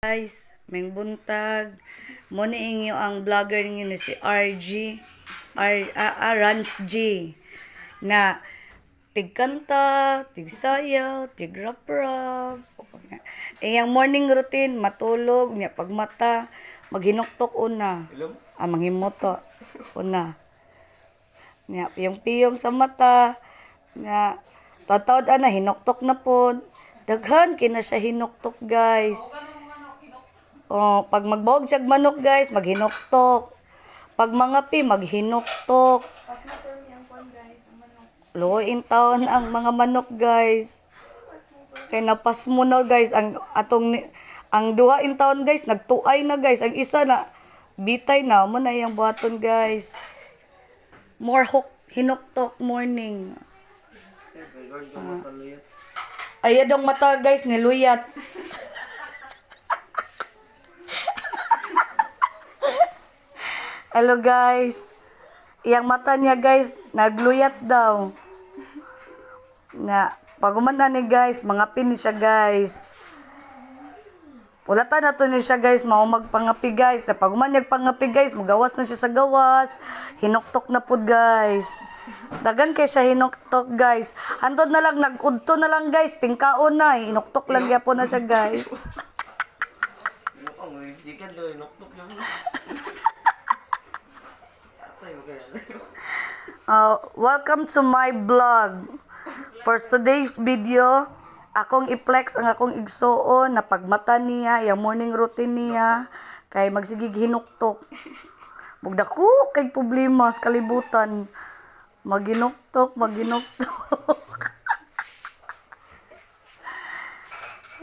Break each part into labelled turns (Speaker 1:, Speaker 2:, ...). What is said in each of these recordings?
Speaker 1: Guys, may buntag. Mo ni inyo ang vlogger niyo ni si RG. Rans G. Na tigkanta, tigsayaw, tigrap-rap. Iyang morning routine, matulog, niya pagmata, maghinuktok una. Manghimuto. Una. Niya, piyong-piyong sa mata. Niya, tatawad ana, hinuktok na po. Daghan, kina siya hinuktok, guys. Oh, pag magbawag siya manok, guys, maghinuktok. Pag mga pi, maghinuktok. Luoy taon ang mga manok, guys. Kay napas mo na, guys, ang duha in taon, guys, nagtuay na, guys. Ang isa na bitay na mo na yung buhaton, guys. More hinuktok morning. Ayadong mata, guys, niluyat. Hello, guys. Iyang mata niya, guys, nagluyat daw. Na pagumanda ni, guys, mga pin siya, guys. Ulatan na to ni siya, guys, mao magpangapi, guys. Na paguman niya pangapi, guys, magawas na siya sa gawas. Hinuktok na pud, guys. Dagan kay siya hinuktok, guys. Hantod na lang, nagudto na lang, guys. Tingkaon na, hinuktok lang gyapon na siya, guys. Welcome to my vlog. For today's video, akong i-flex ang akong igsuon na pagmata niya, yung morning routine niya, kay magsigig hinuktok. Bugda ko kay problema sa kalibutan. Maginuktok.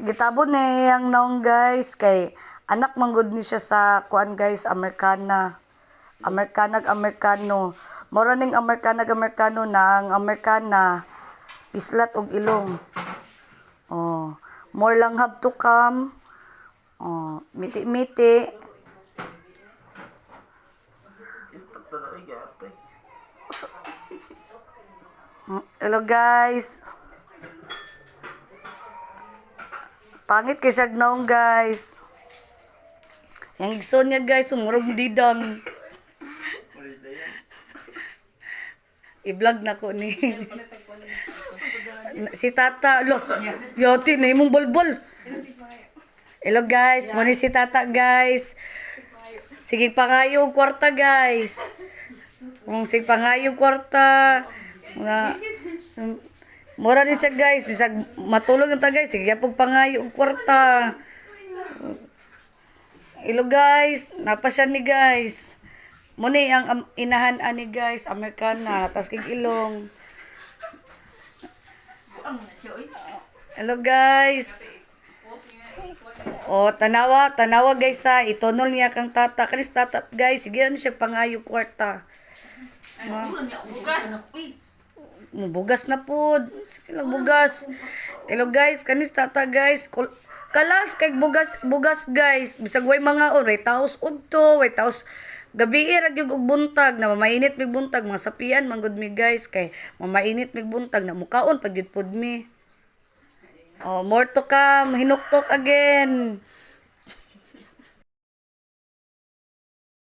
Speaker 1: Gitabon niya yung naong, guys, kay anak manggod ni siya sa kuan, guys, Amerikano. Mora ning Amerikano na ang Amerikana pislat og ilong. Oh, more lang have to come. Oh, miti-miti. Hello, guys. Pangit kay siya naong, guys. Yang igsoon niya, guys, umurog didang. I-vlog na ko ni. Si Tata, lo. Yati na imong bolbol. Hello, guys, mo ni si Tata, guys. Sige pangayo kwarta, guys. Sige pangayo kwarta. Mura ni siya, guys. Bisag matulog ta, guys. Sige pag pangayo kwarta. Hello, guys. Napa siya ni, guys. Muna ang inahan ani, guys, Amerikana, tas kig ilong. Hello, guys. Oh, tanawa, guys, ha. Itonol niya kang Tata. Kanis Tata, guys, sige na siya pangayo kwarta. Bugas na po. Sige lang, bugas. Hello, guys, kanis Tata, guys. Kalas kay bugas, guys. Bisag way mga way taos udto, way taos gabi ra gyud og buntag na mamainit mig buntag mga sapian manggod mi, guys, kay mamainit mig buntag na mukaon pag gyud pud mi. Oh, more to come, hinuktok again.